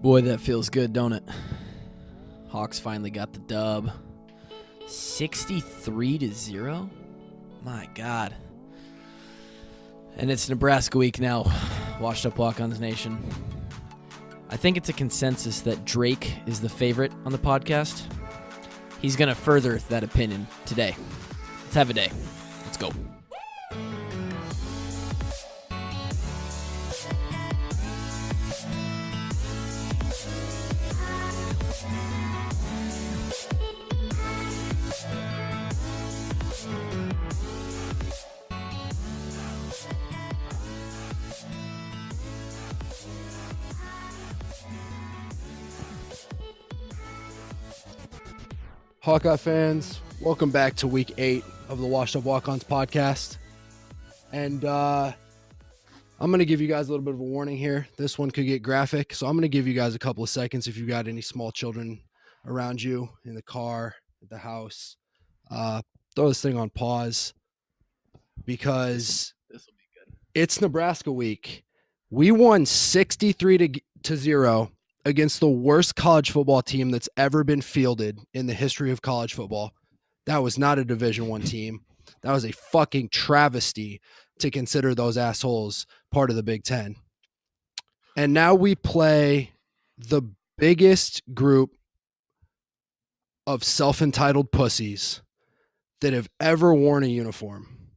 Boy, that feels good, don't it? Hawks finally got the dub. 63-0? My God. And it's Nebraska week now. Washed up Walkons Nation. I think it's a consensus that Drake is the favorite on the podcast. He's going to further that opinion today. Let's have a day. Let's go. Hawkeye fans, welcome back to week 8 of the Washed Up Walkons podcast. And I'm going to give you guys a little bit of a warning here. This one could get graphic, so I'm going to give you guys a couple of seconds if you've got any small children around you, in the car, at the house. Throw this thing on pause because This will be good. it's Nebraska week. We won 63-0 against the worst college football team that's ever been fielded in the history of college football. That was not a Division I team. That was a fucking travesty to consider those assholes part of the Big Ten. And now we play the biggest group of self-entitled pussies that have ever worn a uniform.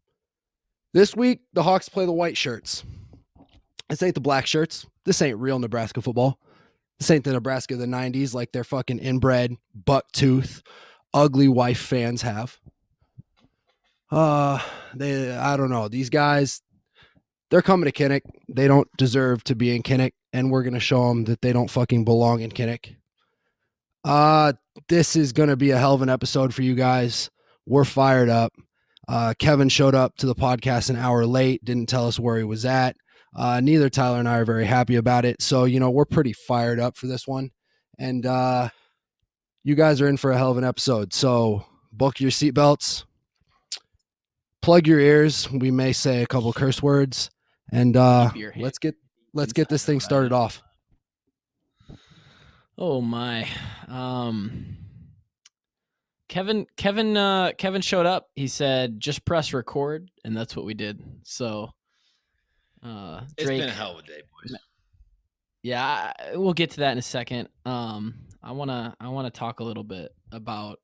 This week, the Hawks play the white shirts. This ain't the black shirts. This ain't real Nebraska football. This ain't the Nebraska of the 90s like their fucking inbred, buck-tooth, ugly wife fans have. I don't know. These guys, they're coming to Kinnick. They don't deserve to be in Kinnick, and we're going to show them that they don't fucking belong in Kinnick. This is going to be a hell of an episode for you guys. We're fired up. Kevin showed up to the podcast an hour late, didn't tell us where he was at. Neither Tyler and I are very happy about it. So, we're pretty fired up for this one. And you guys are in for a hell of an episode. So buckle your seatbelts, plug your ears. We may say a couple curse words, and let's get this thing started off. Oh my. Kevin showed up. He said, just press record, and that's what we did. So Drake, it's been a hell of a day, boys. Yeah, we'll get to that in a second. I wanna talk a little bit about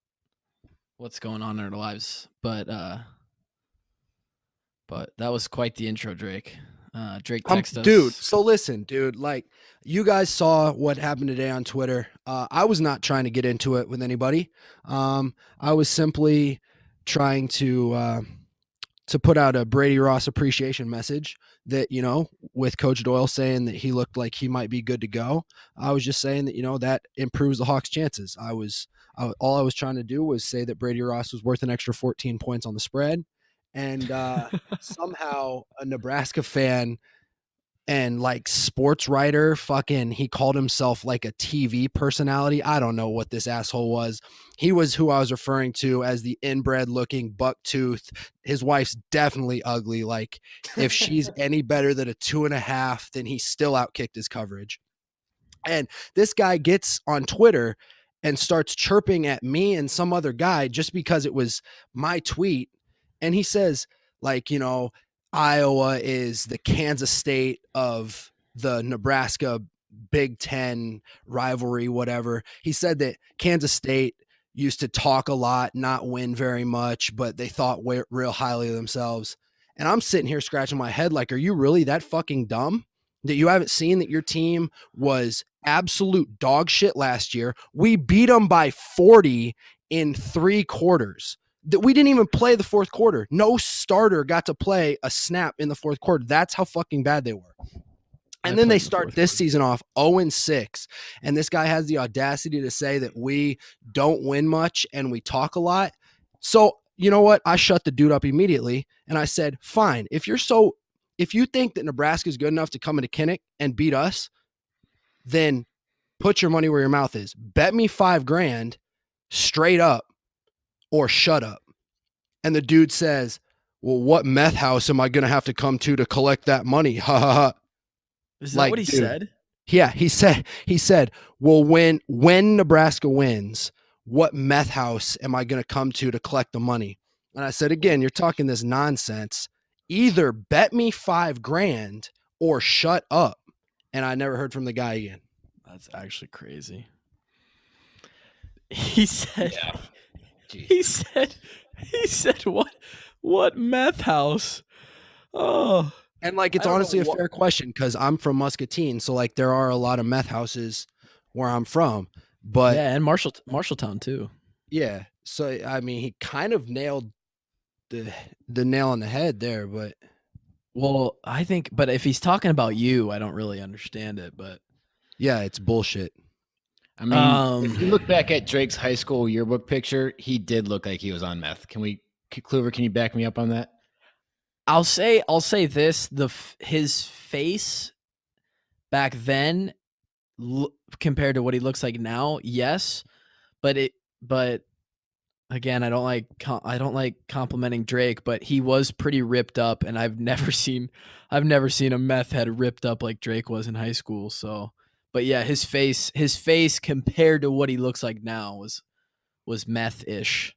what's going on in our lives, but that was quite the intro, Drake. Drake texted us. Dude, so listen, dude, like, you guys saw what happened today on Twitter. I was not trying to get into it with anybody. I was simply trying to put out a Brady Ross appreciation message that, with Coach Doyle saying that he looked like he might be good to go. I was just saying that, that improves the Hawks' chances. All I was trying to do was say that Brady Ross was worth an extra 14 points on the spread. And somehow a Nebraska fan and like sports writer, he called himself like a TV personality. I don't know what this asshole was. He was who I was referring to as the inbred looking buck tooth. His wife's definitely ugly. Like, if she's any better than a 2.5, then he still outkicked his coverage. And this guy gets on Twitter and starts chirping at me and some other guy just because it was my tweet. And he says, like, Iowa is the Kansas State of the Nebraska Big Ten rivalry, whatever. He said that Kansas State used to talk a lot, not win very much, but they thought real highly of themselves. And I'm sitting here scratching my head like, are you really that fucking dumb that you haven't seen that your team was absolute dog shit last year? We beat them by 40 in 3 quarters. That we didn't even play the fourth quarter. No starter got to play a snap in the fourth quarter. That's how fucking bad they were. And then they start this season off 0-6. And this guy has the audacity to say that we don't win much and we talk a lot. So, you know what? I shut the dude up immediately. And I said, fine, if you think that Nebraska is good enough to come into Kinnick and beat us, then put your money where your mouth is. Bet me $5,000 straight up, or shut up. And the dude says, well, what meth house am I going to have to come to collect that money? Ha ha ha. Is that what he said? Yeah, he said, well, when Nebraska wins, what meth house am I going to come to collect the money? And I said, again, you're talking this nonsense. Either bet me $5,000 or shut up. And I never heard from the guy again. That's actually crazy. He said, Yeah. he said, what meth house? Oh, And like, it's I don't honestly know a fair question because I'm from Muscatine. So like, there are a lot of meth houses where I'm from. But yeah, and Marshalltown too. yeah, so I mean, he kind of nailed the nail on the head there. But Well, I think, but if he's talking about you, I don't really understand it. But yeah, it's bullshit. I mean, if you look back at Drake's high school yearbook picture, he did look like he was on meth. Kluver, can you back me up on that? I'll say this: his face back then, compared to what he looks like now, yes, but again, I don't like complimenting Drake, but he was pretty ripped up, and I've never seen a meth head ripped up like Drake was in high school. So, but yeah, his face compared to what he looks like now was meth-ish.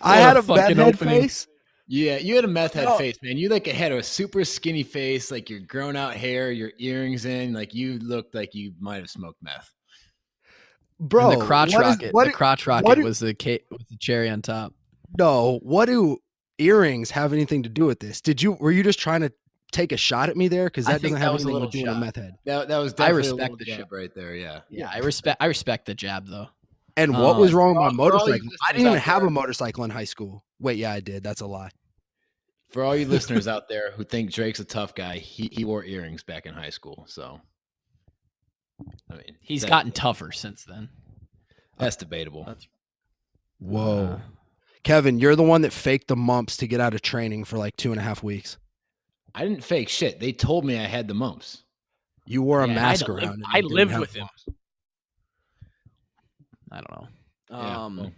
I had a fucking meth head opening. face. Yeah, you had a meth head face, man. You had a super skinny face, like your grown out hair, your earrings in, like you looked like you might have smoked meth. Bro, And the crotch rocket was the cherry on top. No, what do earrings have anything to do with this? Were you just trying to take a shot at me there? Because that doesn't have anything to do with a meth head. That was definitely a little jab right there. Yeah. Yeah, I respect the jab though. And what was wrong with my motorcycle? I didn't even have a motorcycle in high school. Wait, yeah, I did. That's a lie. For all you listeners out there who think Drake's a tough guy, he wore earrings back in high school. So, I mean, he's gotten tougher since then. That's debatable. Whoa. Kevin, you're the one that faked the mumps to get out of training for like 2.5 weeks. I didn't fake shit. They told me I had the mumps. You wore a mask around. I lived with him. I don't know.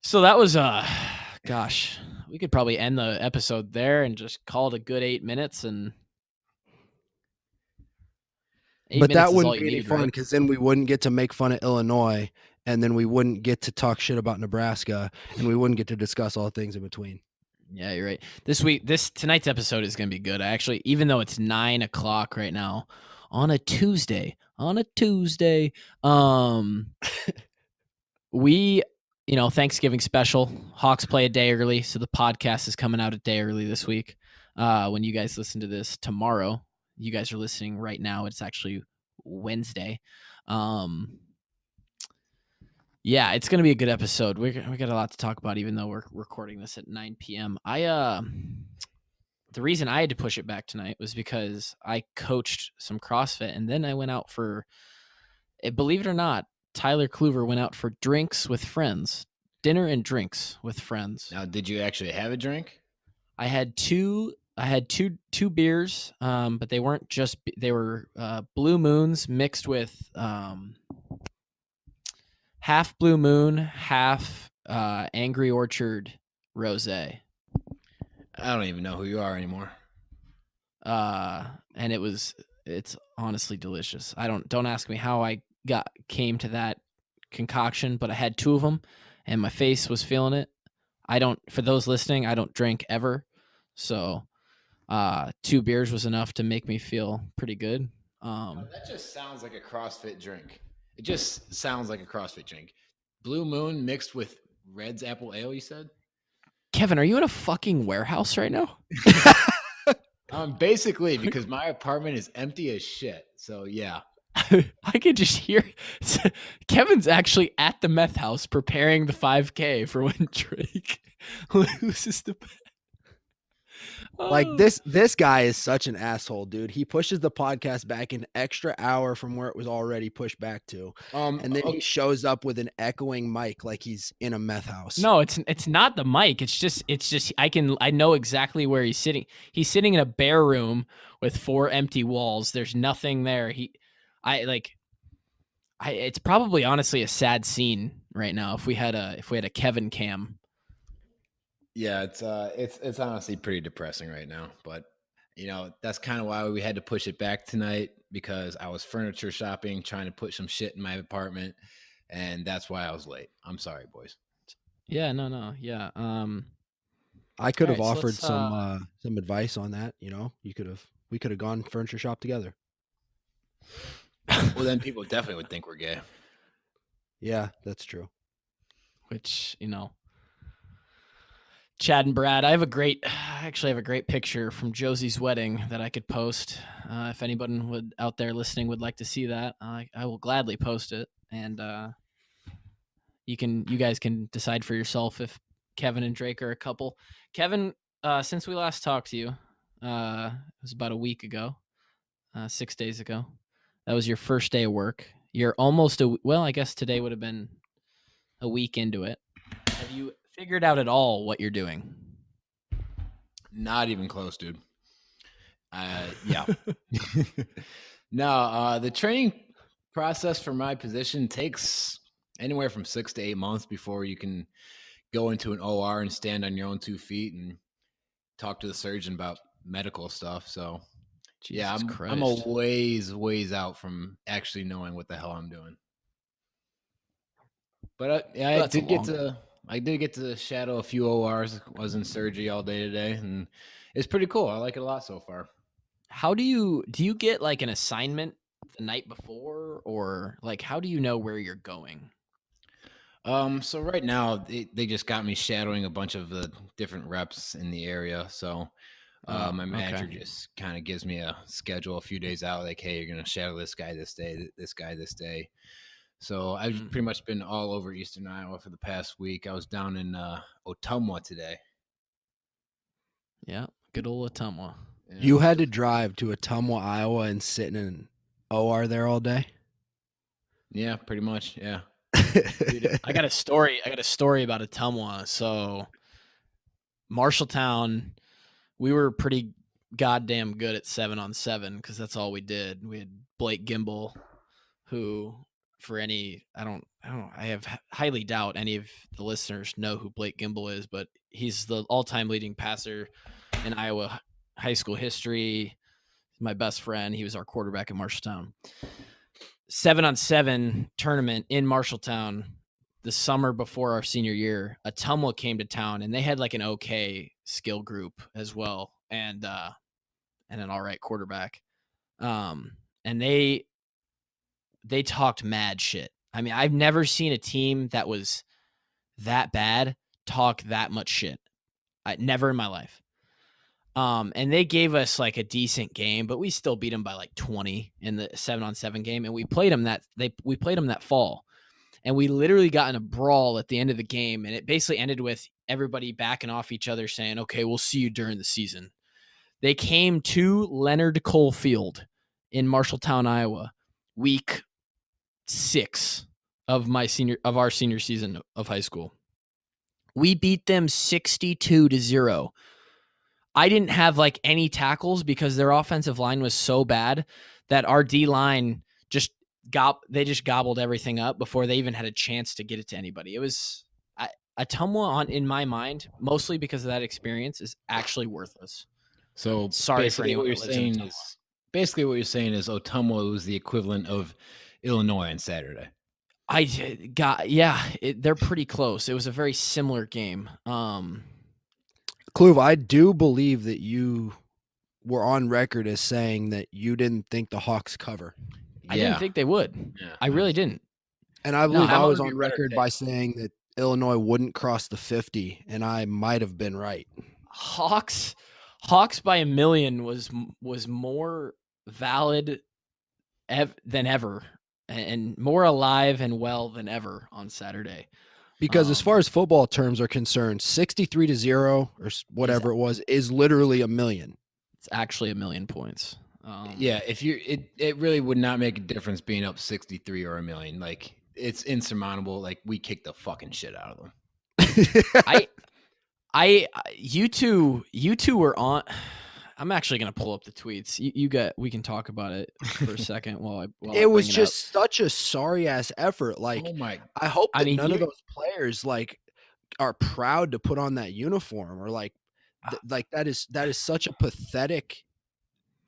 So that was gosh, we could probably end the episode there and just call it a good 8 minutes. And but that wouldn't be any fun because then we wouldn't get to make fun of Illinois, and then we wouldn't get to talk shit about Nebraska, and we wouldn't get to discuss all things in between. Yeah, you're right. Tonight's episode is going to be good. I actually, even though it's 9:00 right now on a Tuesday, we, Thanksgiving special, Hawks play a day early. So the podcast is coming out a day early this week. When you guys listen to this tomorrow, you guys are listening right now. It's actually Wednesday. Yeah, it's going to be a good episode. We got a lot to talk about, even though we're recording this at 9 p.m. The reason I had to push it back tonight was because I coached some CrossFit, and then I went out for, believe it or not, Tyler Kluver went out for drinks with friends, dinner and drinks with friends. Now, did you actually have a drink? I had two beers, but they weren't just, they were Blue Moons mixed with half Blue Moon, half Angry Orchard Rosé. I don't even know who you are anymore. And it's honestly delicious. Don't ask me how I came to that concoction, but I had two of them and my face was feeling it. For those listening, I don't drink ever. So, 2 beers was enough to make me feel pretty good. That just sounds like a CrossFit drink. It just sounds like a CrossFit drink. Blue Moon mixed with Red's Apple Ale, you said? Kevin, are you in a fucking warehouse right now? Basically, because my apartment is empty as shit. So, yeah. I could just hear Kevin's actually at the meth house preparing the 5K for when Drake loses the bet. Like this guy is such an asshole, dude. He pushes the podcast back an extra hour from where it was already pushed back to. And then he shows up with an echoing mic like he's in a meth house. No, it's not the mic. It's just I know exactly where he's sitting. He's sitting in a bare room with 4 empty walls. There's nothing there. It's probably honestly a sad scene right now if we had a Kevin cam. Yeah, it's honestly pretty depressing right now, but that's kind of why we had to push it back tonight because I was furniture shopping, trying to put some shit in my apartment, and that's why I was late. I'm sorry, boys. Yeah, no, yeah. I could All have right, so offered let's some advice on that. We could have gone furniture shop together. Well, then people definitely would think we're gay. Yeah, that's true. which, Chad and Brad, I actually have a great picture from Josie's wedding that I could post. If anyone out there listening would like to see that, I will gladly post it. And you guys can decide for yourself if Kevin and Drake are a couple. Kevin, since we last talked to you, it was about a week ago, 6 days ago. That was your first day of work. You're almost I guess today would have been a week into it. Have you figured out at all what you're doing? Not even close, dude. Yeah. No, the training process for my position takes anywhere from 6 to 8 months before you can go into an OR and stand on your own 2 feet and talk to the surgeon about medical stuff. So, yeah, I'm a ways out from actually knowing what the hell I'm doing. But I did get to shadow a few ORs. I was in surgery all day today, and it's pretty cool. I like it a lot so far. How do you get like an assignment the night before, or like how do you know where you're going? So right now they just got me shadowing a bunch of the different reps in the area. So my manager just kind of gives me a schedule a few days out, like, hey, you're gonna shadow this guy this day, this guy this day. So I've pretty much been all over Eastern Iowa for the past week. I was down in Ottumwa today. Yeah, good old Ottumwa. Yeah. You had to drive to Ottumwa, Iowa, and sit in an OR there all day? Yeah, pretty much. Yeah. Dude, I got a story about Ottumwa. So Marshalltown, we were pretty goddamn good at 7-on-7 because that's all we did. We had Blake Gimble, who I highly doubt any of the listeners know who Blake Gimble is, but he's the all-time leading passer in Iowa high school history. My best friend. He was our quarterback in Marshalltown. 7-on-7 tournament in Marshalltown the summer before our senior year. Ottumwa came to town, and they had like an okay skill group as well, and an all right quarterback. And they talked mad shit. I mean, I've never seen a team that was that bad talk that much shit. Never in my life. And they gave us like a decent game, but we still beat them by like 20 in the 7-on-7 game. And we played them that fall, and we literally got in a brawl at the end of the game. And it basically ended with everybody backing off each other saying, okay, we'll see you during the season. They came to Leonard Cole Field in Marshalltown, Iowa, week 6 of our senior season of high school. We beat them 62-0. I didn't have like any tackles because their offensive line was so bad that our D line just gobbled everything up before they even had a chance to get it to anybody. It was Ottumwa, in my mind, mostly because of that experience, is actually worthless. So sorry for anyone. Basically, what you're saying is Ottumwa was the equivalent of Illinois on Saturday. They're pretty close. It was a very similar game. Kluve, I do believe that you were on record as saying that you didn't think the Hawks cover. Yeah. I didn't think they would. Yeah, I really didn't. And I believe I was on record by saying that Illinois wouldn't cross the 50, and I might have been right. Hawks by a million was more valid than ever, and more alive and well than ever on Saturday. Because as far as football terms are concerned, 63-0 or whatever it was is literally a million. It's actually a million points. Yeah, it really would not make a difference being up 63 or a million. Like, it's insurmountable. Like, we kicked the fucking shit out of them. You two were on. I'm actually gonna pull up the tweets. We can talk about it for a second while it was just such a sorry ass effort. Like, oh my, I hope that none of those players like are proud to put on that uniform, or like that is such a pathetic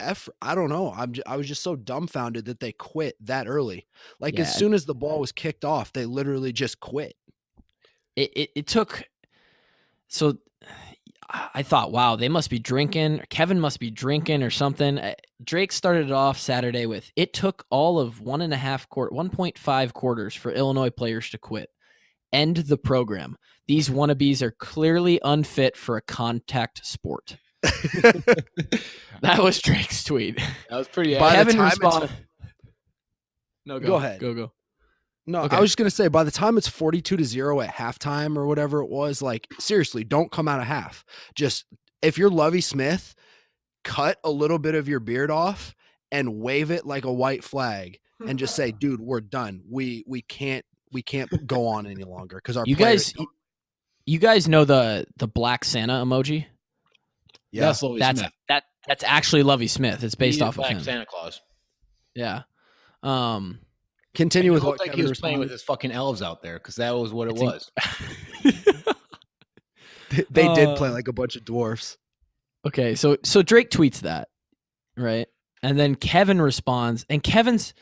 effort. I don't know. I was just so dumbfounded that they quit that early. Like as soon as the ball was kicked off, they literally just quit. It took. So I thought, wow, they must be drinking. Kevin must be drinking or something. Drake started off Saturday with, it took all of 1.5 quarters for Illinois players to quit. End the program. These wannabes are clearly unfit for a contact sport. That was Drake's tweet. That was pretty. Kevin responded. No, go ahead. Go. No, okay. I was just going to say, by the time it's 42-0 at halftime or whatever it was, like, seriously, don't come out of half. Just, if you're Lovie Smith, cut a little bit of your beard off and wave it like a white flag and just say, dude, we're done. We can't go on any longer because our you guys know the Black Santa emoji? Yeah, that's Lovie Smith. That's actually Lovie Smith. It's based off of him. Santa Claus. Yeah. Continue with what like he was playing with his fucking elves out there, because that was what it was. They did play like a bunch of dwarfs. Okay, so Drake tweets that, right? And then Kevin responds, and Kevin's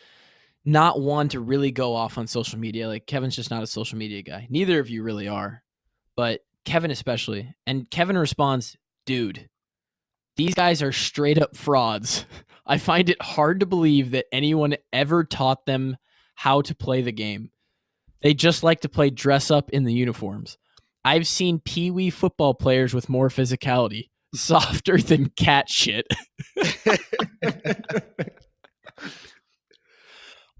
not one to really go off on social media. Like, Kevin's just not a social media guy. Neither of you really are, but Kevin especially. And Kevin responds, dude, these guys are straight up frauds. I find it hard to believe that anyone ever taught them how to play the game. They just like to play dress up in the uniforms. I've seen peewee football players with more physicality, softer than cat shit.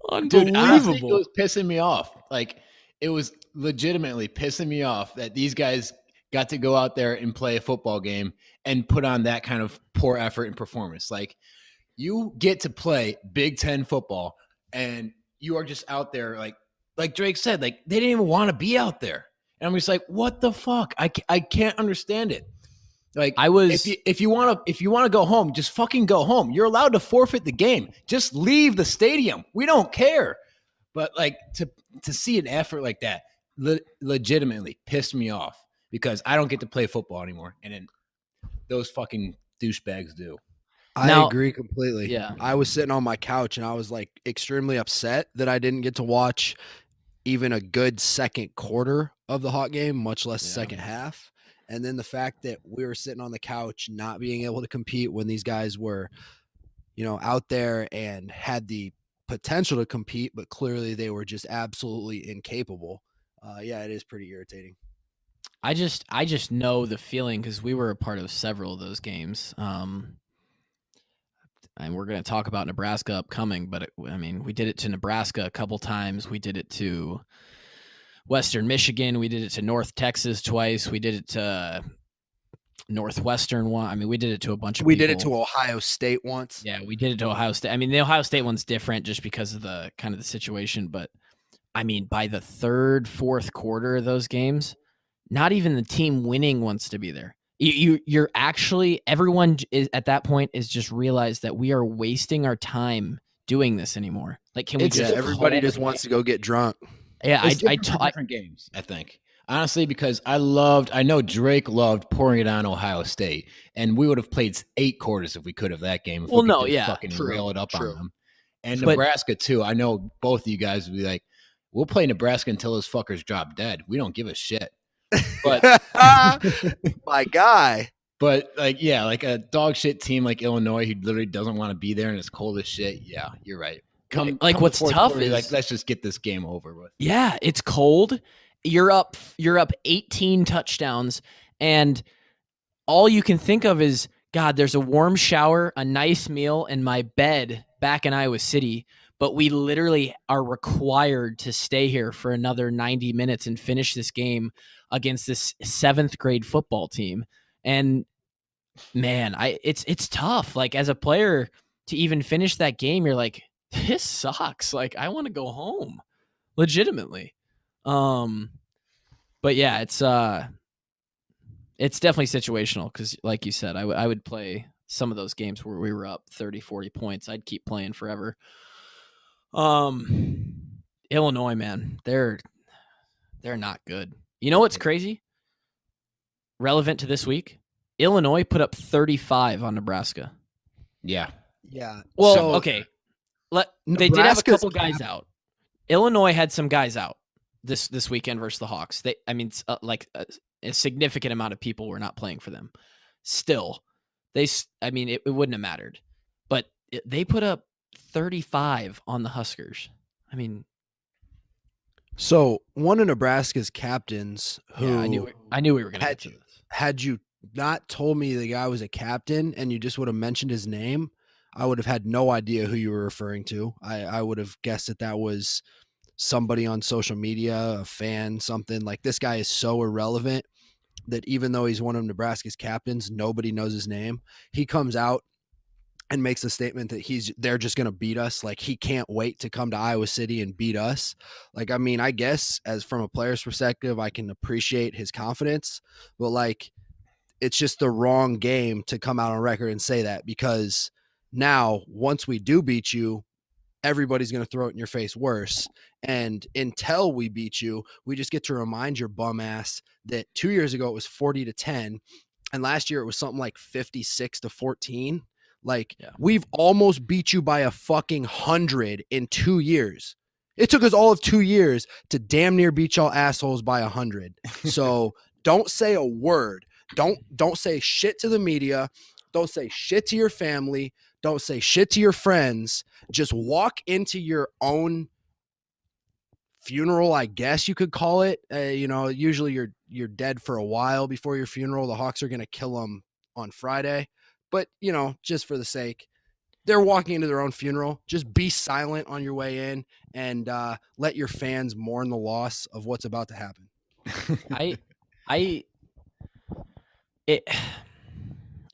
Unbelievable. Dude, honestly, it was pissing me off. Like, it was legitimately pissing me off that these guys got to go out there and play a football game and put on that kind of poor effort and performance. Like, you get to play Big Ten football, and you are just out there, like Drake said, like, they didn't even want to be out there. And I'm just like, what the fuck? I can't understand it. Like, if you want to go home, just fucking go home. You're allowed to forfeit the game. Just leave the stadium. We don't care. But like, to see an effort like that legitimately pissed me off, because I don't get to play football anymore, and then those fucking douchebags do. I agree completely. Yeah. I was sitting on my couch and I was like extremely upset that I didn't get to watch even a good second quarter of the Hawk game, much less second half. And then the fact that we were sitting on the couch not being able to compete when these guys were, out there and had the potential to compete, but clearly they were just absolutely incapable. Yeah, it is pretty irritating. I just know the feeling, because we were a part of several of those games. And we're going to talk about Nebraska upcoming, but we did it to Nebraska a couple times. We did it to Western Michigan. We did it to North Texas twice. We did it to Northwestern one. We did it to a bunch of people. We did it to Ohio State once. Yeah, we did it to Ohio State. The Ohio State one's different just because of the kind of the situation. But, by the third, fourth quarter of those games, not even the team winning wants to be there. You're actually, everyone is at that point is just realized that we are wasting our time doing this anymore. Like, can we just everybody just wants to go get drunk. Yeah, different games, I think. Honestly, because I know Drake loved pouring it on Ohio State, and we would have played 8 quarters if we could have that game. Fucking rail it up on them. And Nebraska too. I know both of you guys would be like, we'll play Nebraska until those fuckers drop dead. We don't give a shit. But my guy. But like a dog shit team like Illinois, who literally doesn't want to be there and it's cold as shit. Yeah, you're right. What's tough is like, let's just get this game over with. Yeah, it's cold. You're up 18 touchdowns, and all you can think of is, God, there's a warm shower, a nice meal, and my bed back in Iowa City. But we literally are required to stay here for another 90 minutes and finish this game against this 7th grade football team. And man, it's tough. Like, as a player, to even finish that game, you're like, this sucks. Like, I want to go home, legitimately. But yeah, it's definitely situational, because like you said, I would play some of those games where we were up 30, 40 points. I'd keep playing forever. Illinois, man, they're not good. You know what's crazy? relevant to this week, Illinois put up 35 on Nebraska. Yeah. Yeah. Well, so okay. They did have a Nebraska's couple guys out. Illinois had some guys out this weekend versus the Hawks. A significant amount of people were not playing for them. Still, it wouldn't have mattered. But they put up 35 on the Huskers. I mean, so one of Nebraska's captains who yeah, I knew we were going to get to this. Had you not told me the guy was a captain and you just would have mentioned his name, I would have had no idea who you were referring to. I would have guessed that was somebody on social media, a fan, something. Like, this guy is so irrelevant that even though he's one of Nebraska's captains, nobody knows his name. He comes out and makes a statement that they're just going to beat us. Like, he can't wait to come to Iowa City and beat us. Like, I mean, I guess as from a player's perspective, I can appreciate his confidence, but like, it's just the wrong game to come out on record and say that, because now once we do beat you, everybody's going to throw it in your face worse. And until we beat you, we just get to remind your bum ass that 2 years ago it was 40-10. And last year it was something like 56-14. Like, we've almost beat you by a fucking 100 in 2 years. It took us all of 2 years to damn near beat y'all assholes by 100. So don't say a word. Don't say shit to the media. Don't say shit to your family. Don't say shit to your friends. Just walk into your own funeral, I guess you could call it. Usually you're dead for a while before your funeral. The Hawks are going to kill them on Friday. But, just for the sake, they're walking into their own funeral. Just be silent on your way in and let your fans mourn the loss of what's about to happen.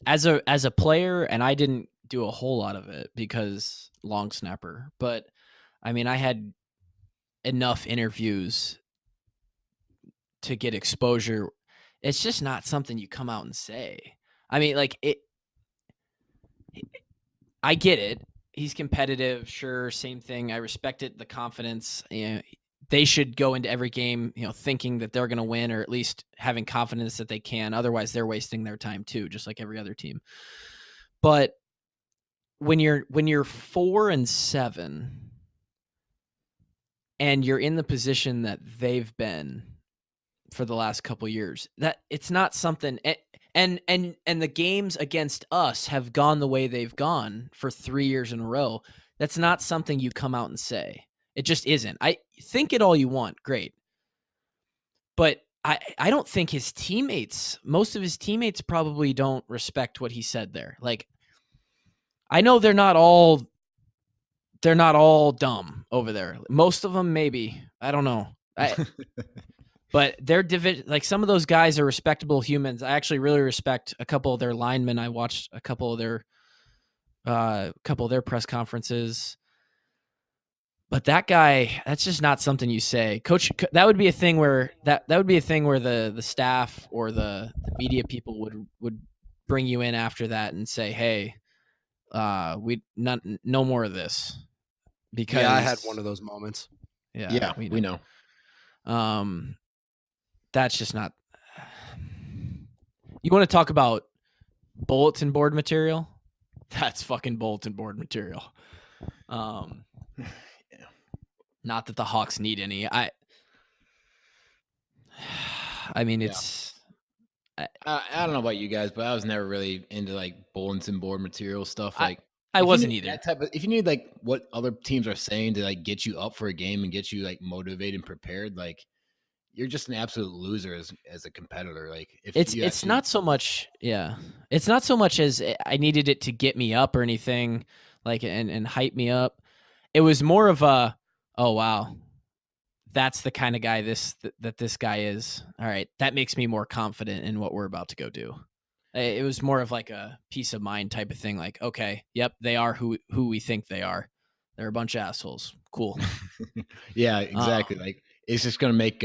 As a player, and I didn't do a whole lot of it because long snapper, but I mean, I had enough interviews to get exposure. It's just not something you come out and say. I mean, I get it. He's competitive, sure, same thing. I respect it, the confidence. They should go into every game, thinking that they're going to win, or at least having confidence that they can. Otherwise, they're wasting their time too, just like every other team. But when you're 4-7 and you're in the position that they've been for the last couple of years, that it's not something. And the games against us have gone the way they've gone for 3 years in a row. That's not something you come out and say. It just isn't. I think it all you want. Great. But I don't think most of his teammates probably don't respect what he said there. Like, I know they're not all dumb over there. Most of them, maybe. I don't know. But they're like, some of those guys are respectable humans. I actually really respect a couple of their linemen. I watched a couple of their press conferences. But that guy, that's just not something you say. Coach, that would be a thing where the staff or the media people would bring you in after that and say, "Hey, no more of this." Because I had one of those moments. Yeah, we know. That's just not. You want to talk about bulletin board material? That's fucking bulletin board material. Not that the Hawks need any. I mean, it's. I don't know about you guys, but I was never really into like bulletin board material stuff. Like, I wasn't either. If you need like what other teams are saying to like get you up for a game and get you like motivated and prepared, like, you're just an absolute loser as a competitor. Like, it's not so much. Yeah, it's not so much as I needed it to get me up or anything, like, and hype me up. It was more of a, oh wow, that's the kind of guy this guy is. All right, that makes me more confident in what we're about to go do. It was more of like a peace of mind type of thing. Like, okay, yep, they are who we think they are. They're a bunch of assholes. Cool. Yeah, exactly. Like, it's just gonna make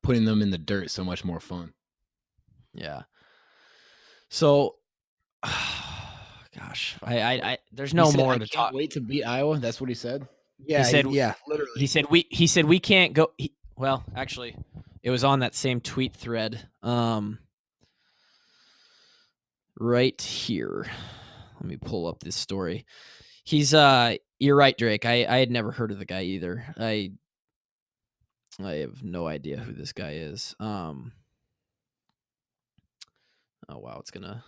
putting them in the dirt so much more fun. Yeah. So, gosh, I there's no more to talk. Wait to beat Iowa. That's what he said. Yeah, he said, literally. He said we can't go. Well, actually, it was on that same tweet thread. right here. Let me pull up this story. He's you're right, Drake. I had never heard of the guy either. I have no idea who this guy is. Oh wow, it's gonna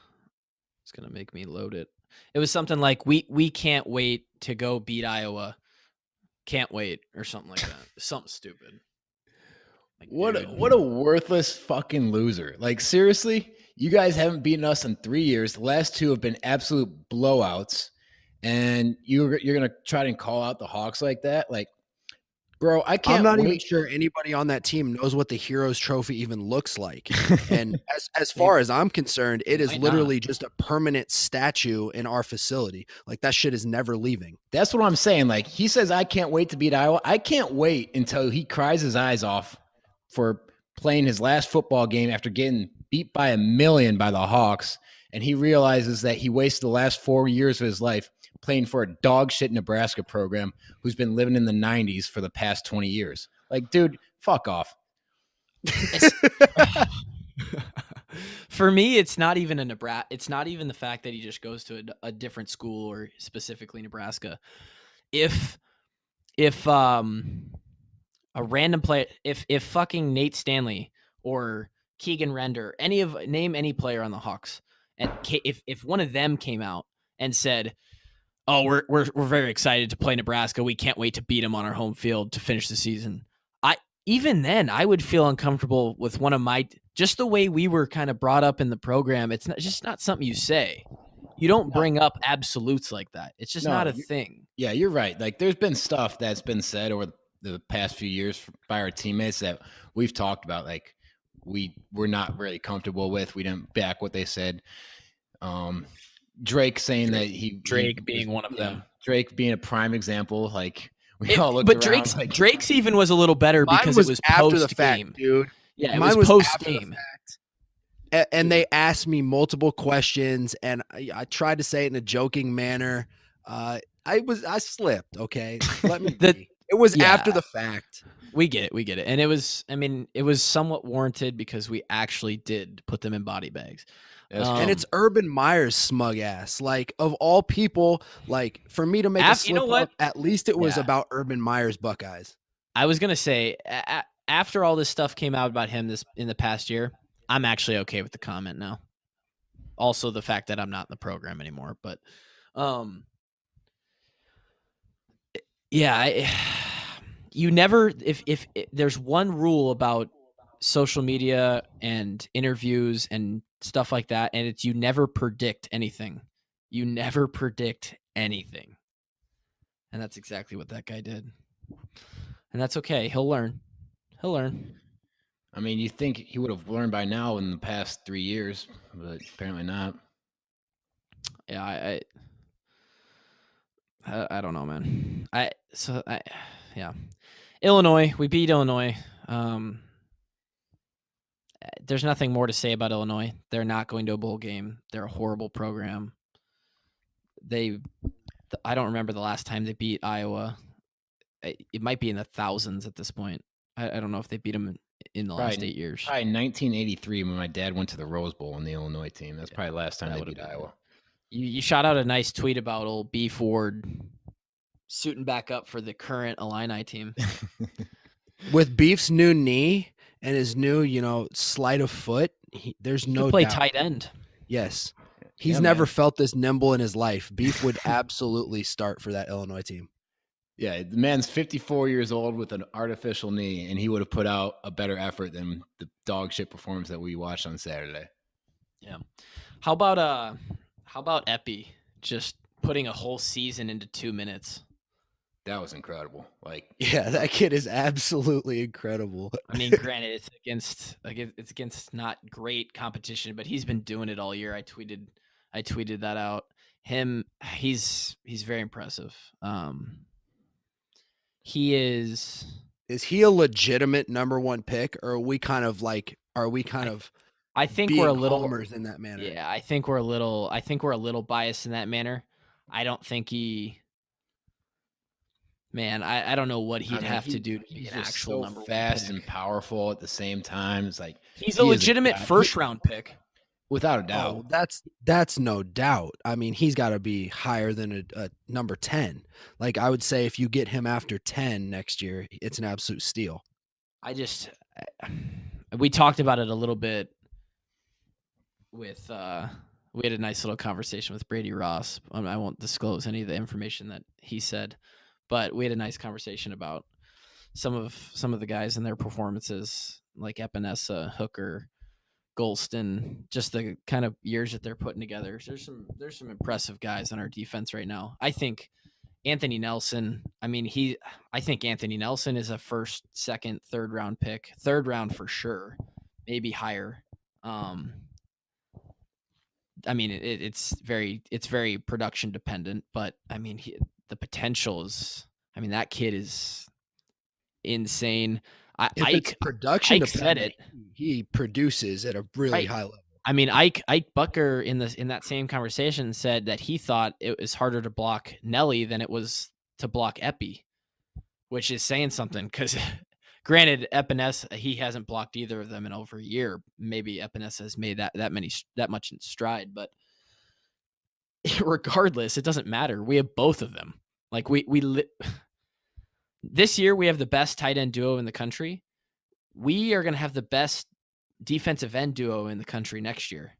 make me load it. It was something like we can't wait to go beat Iowa. Can't wait or something like that. Something stupid. Like, what a worthless fucking loser. Like, seriously, you guys haven't beaten us in 3 years. The last 2 have been absolute blowouts, and you're gonna try to call out the Hawks like that? Like, bro, I can't. I'm not even sure anybody on that team knows what the Heroes Trophy even looks like. And as far as I'm concerned, it is literally just a permanent statue in our facility. Like, that shit is never leaving. That's what I'm saying. Like, he says, I can't wait to beat Iowa. I can't wait until he cries his eyes off for playing his last football game after getting beat by 1,000,000 by the Hawks, and he realizes that he wasted the last 4 years of his life playing for a dog shit Nebraska program who's been living in the 90s for the past 20 years. Like, dude, fuck off. For me, it's not even it's not even the fact that he just goes to a different school, or specifically Nebraska. If a random player, if fucking Nate Stanley or Keegan Render, name any player on the Hawks, and if one of them came out and said, "Oh, we're very excited to play Nebraska. We can't wait to beat them on our home field to finish the season," even then I would feel uncomfortable with one of my, just the way we were kind of brought up in the program. It's not something you say. You don't bring up absolutes like that. It's just not a thing. Yeah, you're right. Like, there's been stuff that's been said over the past few years by our teammates that we've talked about. Like, we're not really comfortable with. We didn't back what they said. Drake saying that Drake being one of them. Drake being a prime example. Like, we all looked but around. Drake's even was a little better because it was after post the fact, game, dude. Yeah, it was post game. And they asked me multiple questions, and I tried to say it in a joking manner. I slipped. Okay, let me. It was after the fact. We get it, and it was somewhat warranted because we actually did put them in body bags. And it's Urban Meyer's smug ass. Like, of all people, like, for me to make a slip up, at least it was about Urban Meyer's Buckeyes. I was gonna say, after all this stuff came out about him in the past year, I'm actually okay with the comment now. Also, the fact that I'm not in the program anymore, but you never, if there's one rule about social media and interviews and stuff like that, and it's you never predict anything. You never predict anything. And that's exactly what that guy did. And that's okay. He'll learn. I mean, you think he would have learned by now in the past 3 years, but apparently not. Yeah, I don't know, man. Illinois, we beat Illinois. There's nothing more to say about Illinois. They're not going to a bowl game. They're a horrible program. I don't remember the last time they beat Iowa. It might be in the thousands at this point. I don't know if they beat them in the last 8 years. Probably 1983 when my dad went to the Rose Bowl on the Illinois team. That's probably the last time they beat Iowa. You shot out a nice tweet about old B Ford suiting back up for the current Illini team. With Beef's new knee and his new, sleight of foot, there's no doubt. Play tight end. Yes. He's never felt this nimble in his life. Beef would absolutely start for that Illinois team. Yeah, the man's 54 years old with an artificial knee, and he would have put out a better effort than the dog shit performance that we watched on Saturday. Yeah. How about Epi just putting a whole season into 2 minutes? That was incredible. Like, yeah, that kid is absolutely incredible. I mean, granted, it's against not great competition, but he's been doing it all year. I tweeted that out. He's very impressive. He is. Is he a legitimate number one pick, or are we kind of? I think we're a little homers in that manner. Yeah, I think we're a little biased in that manner. I don't think he. Man, I don't know what he'd have to do to be an actual number fast one and powerful at the same time. It's like he's a legitimate first round pick. Without a doubt. Oh, that's no doubt. I mean, he's got to be higher than a number 10. Like, I would say if you get him after 10 next year, it's an absolute steal. We talked about it a little bit with we had a nice little conversation with Brady Ross. I won't disclose any of the information that he said, but we had a nice conversation about some of the guys and their performances, like Epinesa, Hooker, Golston, just the kind of years that they're putting together. There's some impressive guys on our defense right now. I think Anthony Nelson, I think Anthony Nelson is a first, second, third round pick. Third round for sure, maybe higher. It's very production dependent, but the potential is, that kid is insane. It's production Ike said it. He produces at a really high level. Ike Bucker in that same conversation said that he thought it was harder to block Nelly than it was to block Epi, which is saying something, because granted, Epinesa, he hasn't blocked either of them in over a year. Maybe Epinesa has made that much in stride, but regardless, it doesn't matter. We have both of them. Like this year, we have the best tight end duo in the country. We are going to have the best defensive end duo in the country next year.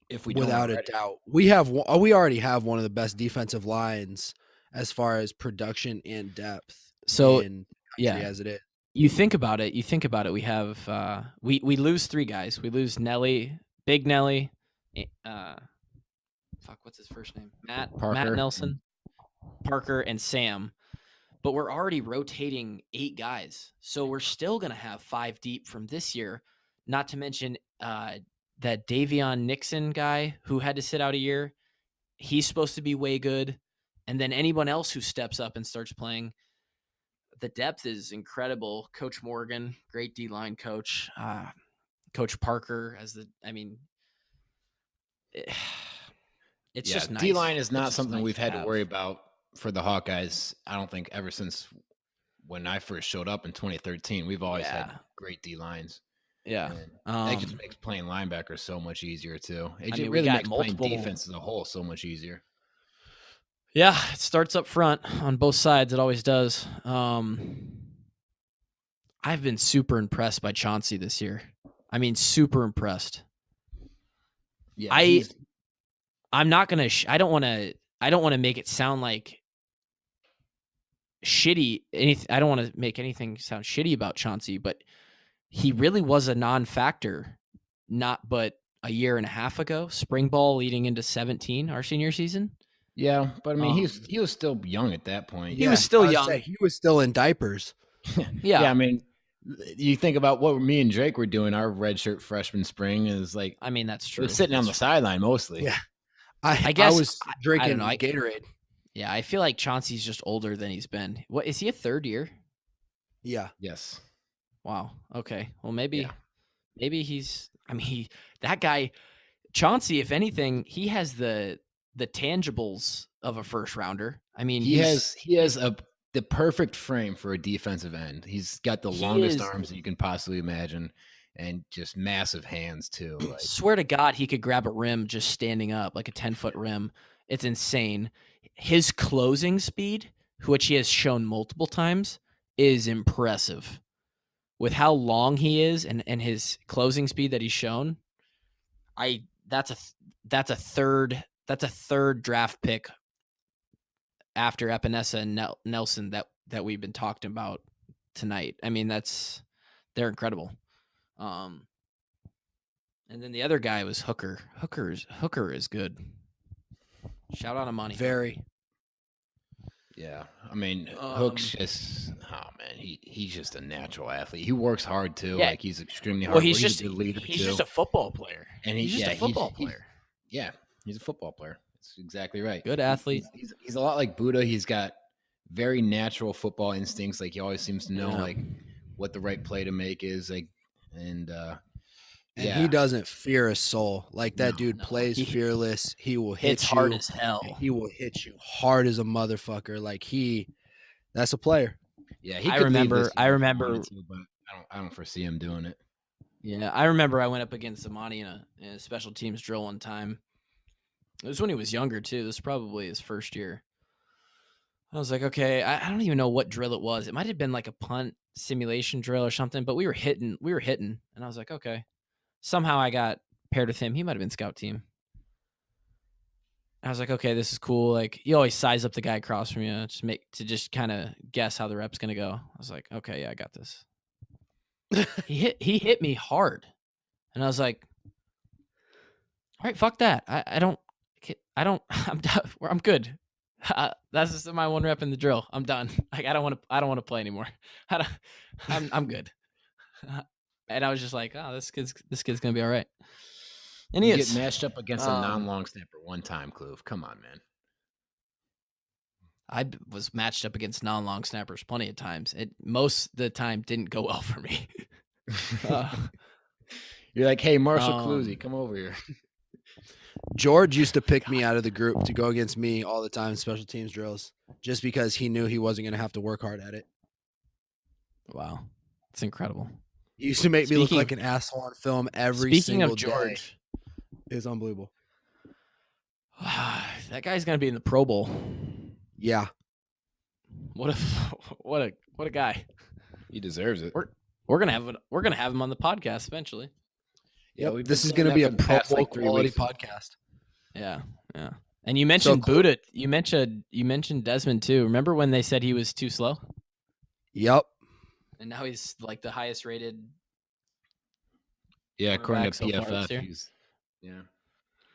If we without a doubt, we already have one of the best defensive lines as far as production and depth. So as it is. You think about it. We have we lose three guys. We lose Nelly, Big Nelly. What's his first name? Matt Nelson, Parker, and Sam. But we're already rotating 8 guys. So we're still going to have 5 deep from this year, not to mention that Davion Nixon guy who had to sit out a year. He's supposed to be way good. And then anyone else who steps up and starts playing. The depth is incredible. Coach Morgan, great D-line coach. Coach Parker it's just nice. D-line is not something we've had to worry about for the Hawkeyes, I don't think, ever since when I first showed up in 2013. We've always had great D-lines. Yeah. That just makes playing linebacker so much easier, too. It really makes playing defense as a whole so much easier. Yeah, it starts up front on both sides. It always does. I've been super impressed by Chauncey this year. Super impressed. Yeah, I'm not gonna. I don't want to make it sound like shitty. I don't want to make anything sound shitty about Chauncey, but he really was a non-factor. Not but a year and a half ago, spring ball leading into 17, our senior season. Yeah, but he was still young at that point. He was still young. He was still in diapers. Yeah. You think about what me and Drake were doing our redshirt freshman spring is like. That's true. We're sitting on the sideline mostly. Yeah, I guess I was drinking Gatorade. Yeah, I feel like Chauncey's just older than he's been. What is he, a third year? Yeah. Yes. Wow. Okay. Well, maybe he's. That guy, Chauncey. If anything, he has the tangibles of a first rounder. He has the perfect frame for a defensive end. He's got the longest arms that you can possibly imagine, and just massive hands too. Swear to God, he could grab a rim just standing up, like a 10-foot rim. It's insane. His closing speed, which he has shown multiple times, is impressive. With how long he is and his closing speed that he's shown, that's a third draft pick after Epinesa and Nelson that we've been talking about tonight. They're incredible. And then the other guy was Hooker. Hooker is good. Shout out to Monty. Very. Yeah, Hook's just he's just a natural athlete. He works hard too. Yeah. Like he's extremely hard. Well, he's just a football player. And he's just a football player. He's a football player. That's exactly right. Good athlete. He's a lot like Buddha. He's got very natural football instincts. Like he always seems to know like what the right play to make is. And he doesn't fear a soul. Like that dude plays fearless. He will hit you hard as hell. He will hit you hard as a motherfucker. Like that's a player. Yeah, I remember. But I don't foresee him doing it. Yeah, I remember I went up against Amani in a special teams drill one time. It was when he was younger too. This was probably his first year. I was like, okay, I don't even know what drill it was. It might have been like a punt simulation drill or something, but we were hitting, and I was like, okay. Somehow I got paired with him. He might have been scout team. I was like, okay, this is cool. Like, you always size up the guy across from you to just kind of guess how the rep's gonna go. I was like, okay, yeah, I got this. he hit me hard, and I was like, all right, fuck that. I don't I'm done. I'm good. That's just my one rep in the drill. I'm done. Like, I don't want to play anymore. I'm good. And I was just like, oh, this kid's gonna be all right. And he You is. get matched up against a non-long snapper one time, Kloov. Come on, man. I was matched up against non-long snappers plenty of times. It most of the time didn't go well for me. You're like, hey, Marshall Cluzy, come over here. George used to pick me out of the group to go against me all the time in special teams drills, just because he knew he wasn't going to have to work hard at it. Wow, it's incredible. He used to make me look like an asshole on film every single day. George, it's unbelievable. That guy's gonna be in the Pro Bowl. Yeah. What a guy. He deserves it. We're gonna have him on the podcast eventually. Yeah, this is gonna be a Pro Bowl quality podcast. Yeah. And you mentioned Buddha. You mentioned Desmond too. Remember when they said he was too slow? Yep. And now he's like the highest rated. Yeah, according to PFF. Yeah.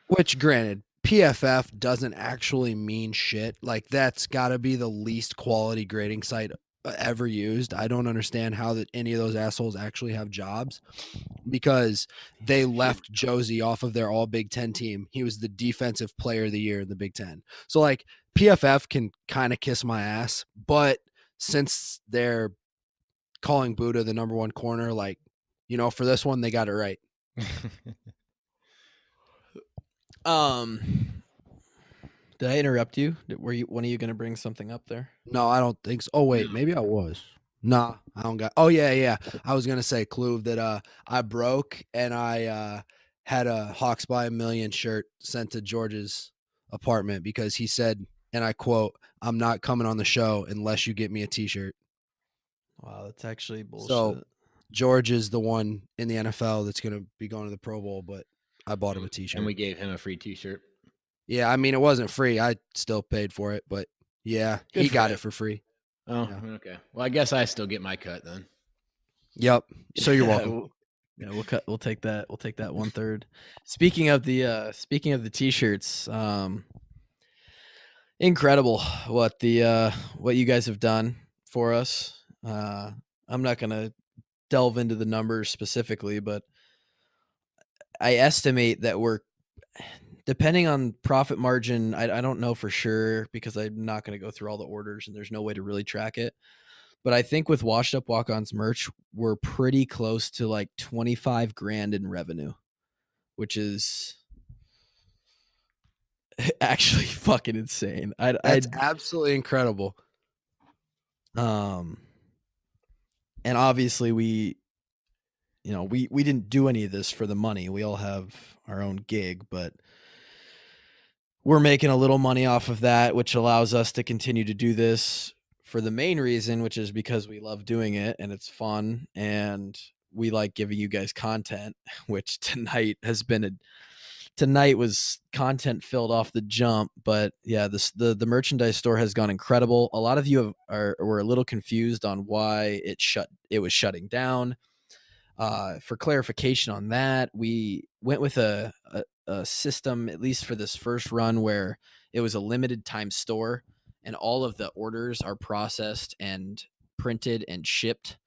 Which, granted, PFF doesn't actually mean shit. Like, that's got to be the least quality grading site ever used. I don't understand how that any of those assholes actually have jobs, because they left Josie off of their all Big Ten team. He was the defensive player of the year in the Big Ten. So, like, PFF can kind of kiss my ass, but since they're calling Buddha the number one corner, like, for this one, they got it right. Did I interrupt you? Were you one of you going to bring something up there? No, I don't think so. Oh wait, maybe I was. Nah, I don't got. Oh yeah. I was gonna say, Kloov, that I broke and I had a Hawks by a Million shirt sent to George's apartment because he said, and I quote, "I'm not coming on the show unless you get me a T-shirt." Wow, that's actually bullshit. So George is the one in the NFL that's gonna be going to the Pro Bowl, but I bought him a T-shirt. And we gave him a free T-shirt. Yeah, I mean, it wasn't free. I still paid for it, but yeah, he got it for free. Oh, yeah. Okay. Well, I guess I still get my cut then. Yep. So you're welcome. Yeah, we'll take that. We'll take that 1/3. Speaking of the T-shirts, incredible what you guys have done for us. I'm not gonna delve into the numbers specifically, but I estimate that we're, depending on profit margin, I don't know for sure because I'm not going to go through all the orders and there's no way to really track it. But I think with Washed Up Walk-Ons merch, we're pretty close to like 25 grand in revenue, which is actually fucking insane. That's absolutely incredible. And obviously we didn't do any of this for the money. We all have our own gig, but we're making a little money off of that, which allows us to continue to do this for the main reason, which is because we love doing it and it's fun and we like giving you guys content, which tonight was content filled off the jump. But yeah, the merchandise store has gone incredible. A lot of you were a little confused on why it was shutting down. For clarification on that, we went with a system, at least for this first run, where it was a limited time store and all of the orders are processed and printed and shipped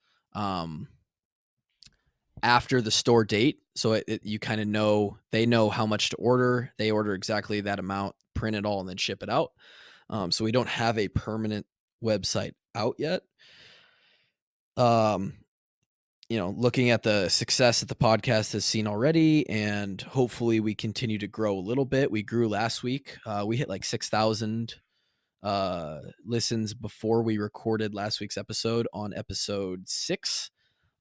after the store date. So you kind of know, they know how much to order. They order exactly that amount, print it all, and then ship it out. So we don't have a permanent website out yet. Looking at the success that the podcast has seen already, and hopefully we continue to grow a little bit. We grew last week. We hit like 6,000 listens before we recorded last week's episode on episode 6.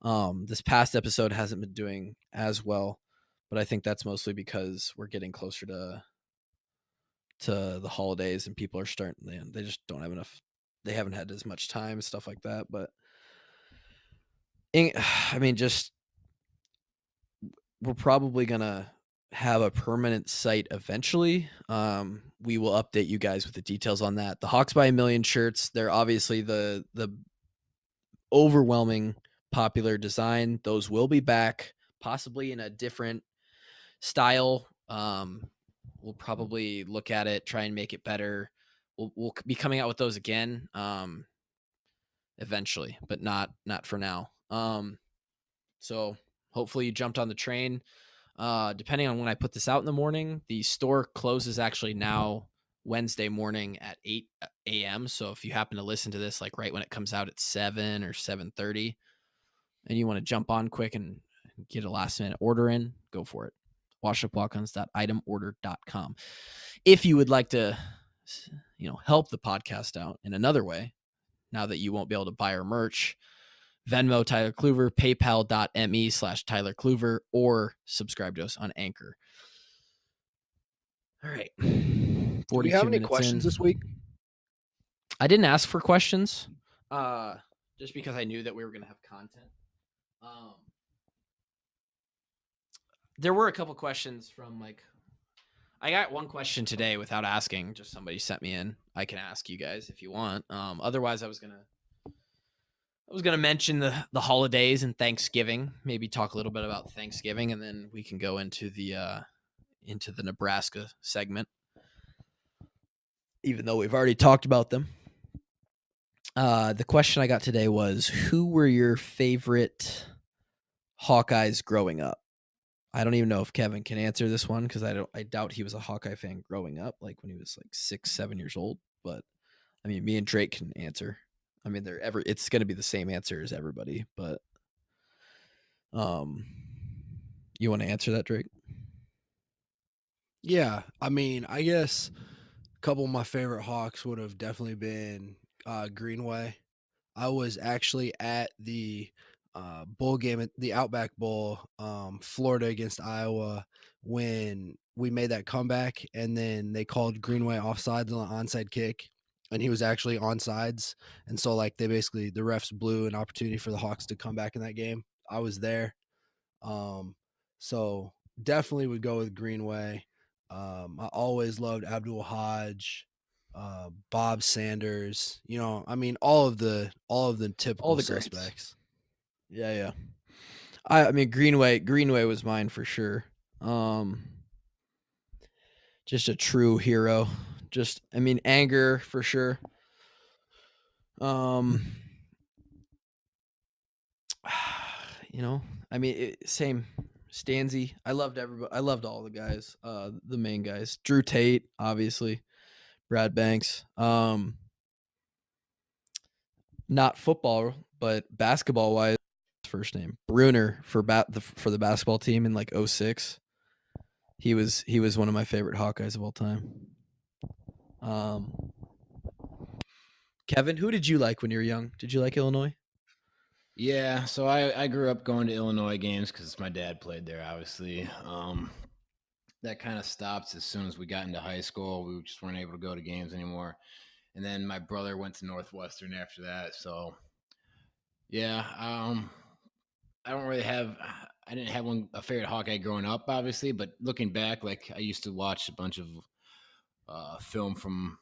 This past episode hasn't been doing as well, but I think that's mostly because we're getting closer to the holidays and people are starting. They just don't have enough. They haven't had as much time, stuff like that. But I mean, just we're probably gonna have a permanent site eventually. We will update you guys with the details on that. The Hawks by a Million shirts, they're obviously the overwhelming popular design. Those will be back, possibly in a different style. We'll probably look at it, try and make it better. We'll be coming out with those again eventually, but not for now. So hopefully you jumped on the train. Depending on when I put this out in the morning, the store closes actually now Wednesday morning at 8 a.m. So if you happen to listen to this like right when it comes out at 7 or 7:30 and you want to jump on quick and get a last minute order in, go for it. washupwalkons.itemorder.com. If you would like to, help the podcast out in another way, now that you won't be able to buy our merch, Venmo Tyler Kluver, paypal.me/Tyler Kluver, or subscribe to us on Anchor. All right. 42 Do we have any minutes questions in. this week? I didn't ask for questions just because I knew that we were going to have content. There were a couple questions from I got one question today without asking. Just somebody sent me in. I can ask you guys if you want. Otherwise, I was gonna mention the holidays and Thanksgiving. Maybe talk a little bit about Thanksgiving, and then we can go into the Nebraska segment. Even though we've already talked about them. The question I got today was, who were your favorite Hawkeyes growing up? I don't even know if Kevin can answer this one because I doubt he was a Hawkeye fan growing up, like when he was 6, 7 years old. But I mean, me and Drake can answer. I mean, it's going to be the same answer as everybody, but you want to answer that, Drake? Yeah, I mean, I guess a couple of my favorite Hawks would have definitely been Greenway. I was actually at the bowl game at the Outback Bowl, Florida against Iowa, when we made that comeback, and then they called Greenway offsides on an onside kick, and he was actually onsides, and so the refs blew an opportunity for the Hawks to come back in that game. I was there, so definitely would go with Greenway. I always loved Abdul Hodge, Bob Sanders. I mean, all of the typical suspects. Greats. Yeah. I mean, Greenway was mine for sure. Just a true hero. Anger for sure. Same. Stanzi. I loved everybody. I loved all the guys. The main guys. Drew Tate, obviously. Brad Banks. Not football, but basketball wise, first name Bruner for the basketball team in 06. He was one of my favorite Hawkeyes of all time. Kevin, who did you like when you were young? Did you like Illinois? Yeah, so I grew up going to Illinois games because my dad played there, obviously. That kind of stopped as soon as we got into high school. We just weren't able to go to games anymore. And then my brother went to Northwestern after that. So, yeah, I didn't have a favorite Hawkeye growing up, obviously. But looking back, I used to watch a bunch of film from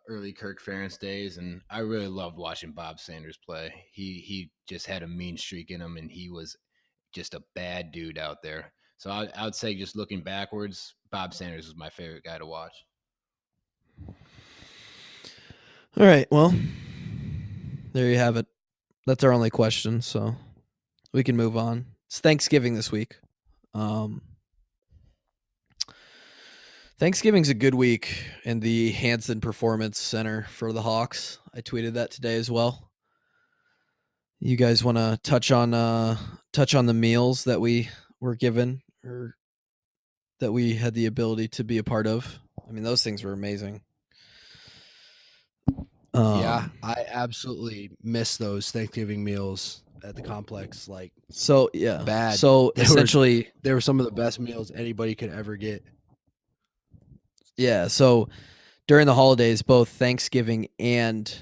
early Kirk Ferentz days, and I really loved watching Bob Sanders play. He just had a mean streak in him, and he was just a bad dude out there. So I would say, just looking backwards, Bob Sanders was my favorite guy to watch. All right, well, there you have it. That's our only question, so we can move on. It's Thanksgiving this week. Thanksgiving's a good week in the Hanson Performance Center for the Hawks. I tweeted that today as well. You guys want to touch on the meals that we were given or that we had the ability to be a part of? I mean, those things were amazing. Yeah, I absolutely miss those Thanksgiving meals. at the complex. Like, So yeah, bad. So essentially, they were some of the best meals anybody could ever get. yeah. So during the holidays, both Thanksgiving and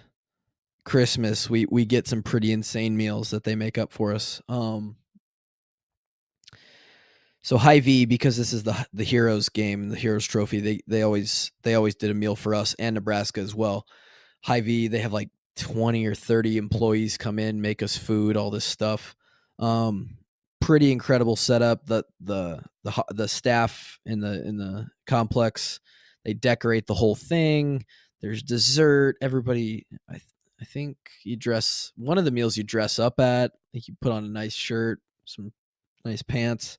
Christmas, we get some pretty insane meals that they make up for us. So Hy-Vee, because this is the Heroes game, the Heroes Trophy, they always did a meal for us and Nebraska as well. Hy-Vee, they have like 20 or 30 employees come in, make us food, all this stuff. Pretty incredible setup. The staff in the complex, they decorate the whole thing. There's dessert. Everybody, I think you dress one of the meals you dress up at. I think you put on a nice shirt, some nice pants.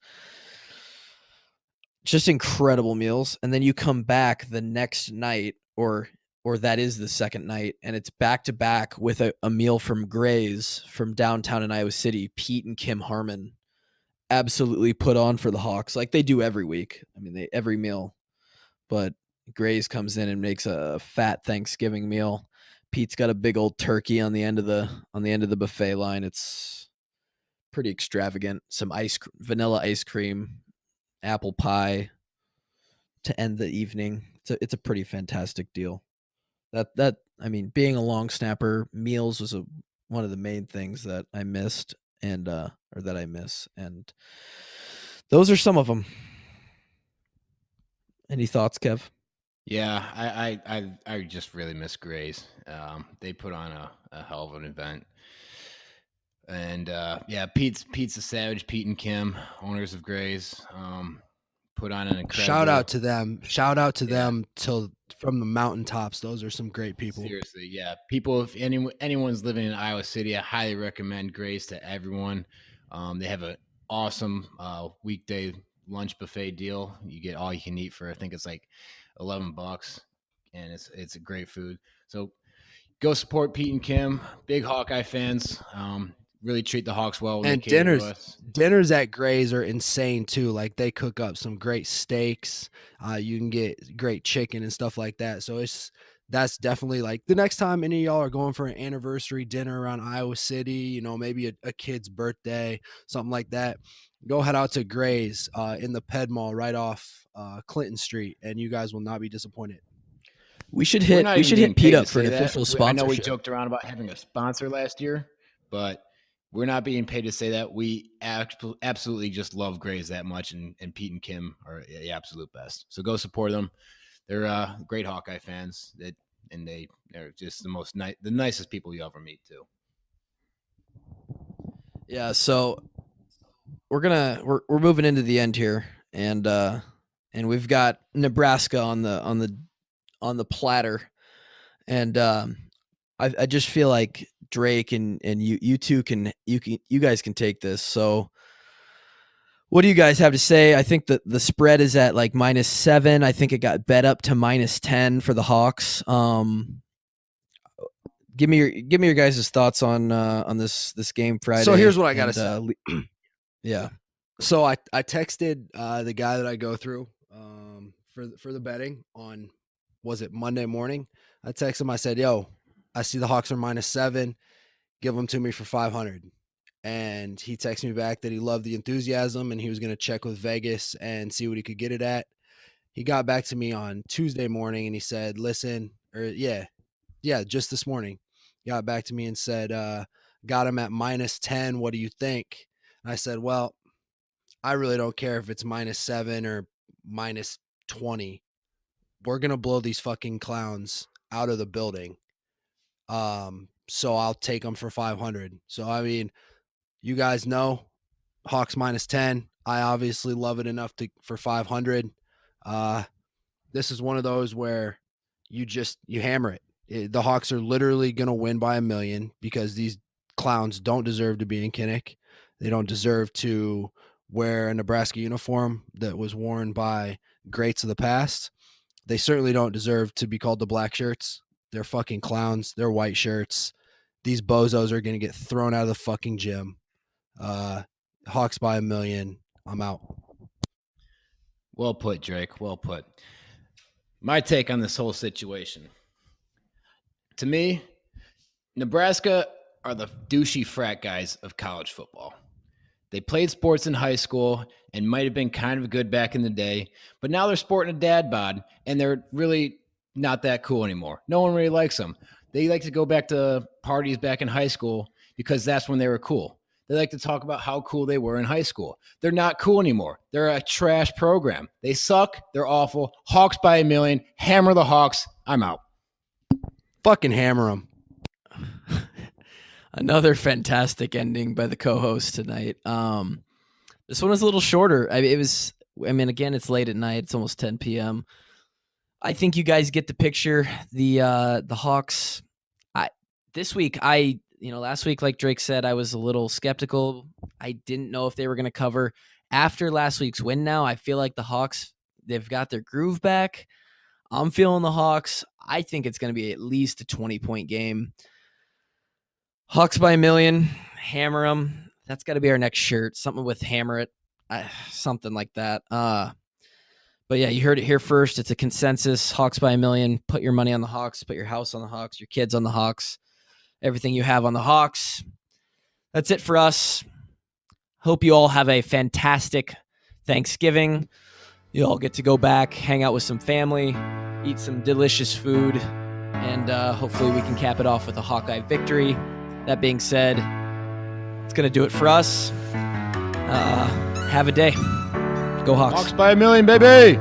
Just incredible meals. And then you come back the next night, or that is the second night, and it's back to back with a meal from Gray's from downtown in Iowa City. Pete and Kim Harmon absolutely put on for the Hawks like they do every week. I mean, every meal. But Gray's comes in and makes a fat Thanksgiving meal. Pete's got a big old turkey on the end of the buffet line. It's pretty extravagant. Some vanilla ice cream, apple pie to end the evening. It's a pretty fantastic deal. That I mean, being a long snapper, meals was one of the main things that I missed and or that I miss, and those are some of them. Any thoughts, Kev? Yeah, I just really miss Gray's. They put on a hell of an event. And yeah, Pete's a savage. Pete and Kim, owners of Gray's, put on an incredible. Shout out to them. Shout out to them from the mountaintops. Those are some great people. Seriously, yeah. People, if anyone's living in Iowa City, I highly recommend Gray's to everyone. They have an awesome weekday lunch buffet deal. You get all you can eat for, I think it's like $11, and it's a great food. So go support Pete and Kim. Big Hawkeye fans. Really treat the Hawks well. And dinners at Gray's are insane too. Like, they cook up some great steaks. You can get great chicken and stuff like that. So that's definitely, like, the next time any of y'all are going for an anniversary dinner around Iowa City, maybe a kid's birthday, something like that, go head out to Gray's in the Ped Mall right off Clinton Street, and you guys will not be disappointed. We should hit Pete up for an official sponsorship. I know we joked around about having a sponsor last year, but we're not being paid to say that. We absolutely just love Gray's that much, and Pete and Kim are the absolute best. So go support them. They're great Hawkeye fans, and they're just the nicest people you ever meet too. Yeah, so we're moving into the end here, and we've got Nebraska on the platter, and I just feel like Drake and you two you guys can take this. So what do you guys have to say? I think that the spread is at like -7. I think it got bet up to -10 for the Hawks. Give me your guys' thoughts on this game Friday. So here's what I gotta say. Yeah. So I texted the guy that I go through for the betting on, was it Monday morning? I texted him. I said, "Yo, I see the Hawks are -7. Give them to me for 500." And he texted me back that he loved the enthusiasm and he was going to check with Vegas and see what he could get it at. He got back to me on Tuesday morning and he said, just this morning, he got back to me and said, got him at -10. What do you think? And I said, well, I really don't care if it's -7 or -20. We're going to blow these fucking clowns out of the building. So I'll take them for 500. So, I mean, you guys know Hawks -10. I obviously love it enough for 500. This is one of those where you hammer it. The Hawks are literally going to win by 1 million because these clowns don't deserve to be in Kinnick. They don't deserve to wear a Nebraska uniform that was worn by greats of the past. They certainly don't deserve to be called the Black Shirts. They're fucking clowns. They're white shirts. These bozos are going to get thrown out of the fucking gym. Hawks by 1 million. I'm out. Well put, Drake. Well put. My take on this whole situation. To me, Nebraska are the douchey frat guys of college football. They played sports in high school and might have been kind of good back in the day, but now they're sporting a dad bod, and they're really not that cool anymore. No one really likes them. They like to go back to parties back in high school because that's when they were cool. They like to talk about how cool they were in high school. They're not cool anymore. They're a trash program. They suck. They're awful. Hawks by a million. Hammer the Hawks. I'm out. Fucking hammer them. Another fantastic ending by the co-host tonight. This one was a little shorter. Again, it's late at night. It's almost 10 p.m. I think you guys get the picture. The Hawks. This week, last week, like Drake said, I was a little skeptical. I didn't know if they were going to cover. After last week's win now, I feel like the Hawks, they've got their groove back. I'm feeling the Hawks. I think it's going to be at least a 20-point game. Hawks by a million. Hammer them. That's got to be our next shirt. Something with hammer it. Something like that. But yeah, you heard it here first. It's a consensus. Hawks by a million. Put your money on the Hawks. Put your house on the Hawks. Your kids on the Hawks. Everything you have on the Hawks. That's it for us. Hope you all have a fantastic Thanksgiving. You all get to go back, hang out with some family, eat some delicious food, and hopefully we can cap it off with a Hawkeye victory. That being said, it's going to do it for us. Have a day. Go Hawks. Hawks by a million, baby.